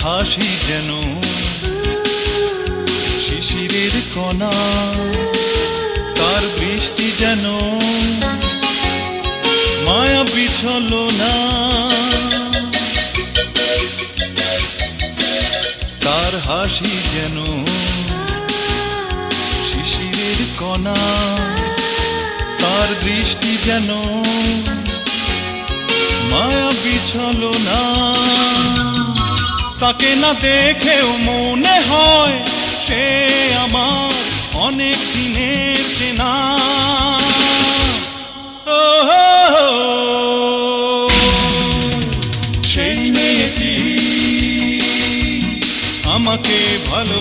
হাসি যেন শিশিরের কণা, তার বৃষ্টি যেন মায়া বিছলো না। তার হাসি যেন শিশিরের কণা, তার দৃষ্টি যেন মায়া বিছলো না। তাকে না দেখেও মনে হয় সে আমার অনেক দিনের চেনা। সেই মেয়েটি আমাকে ভালো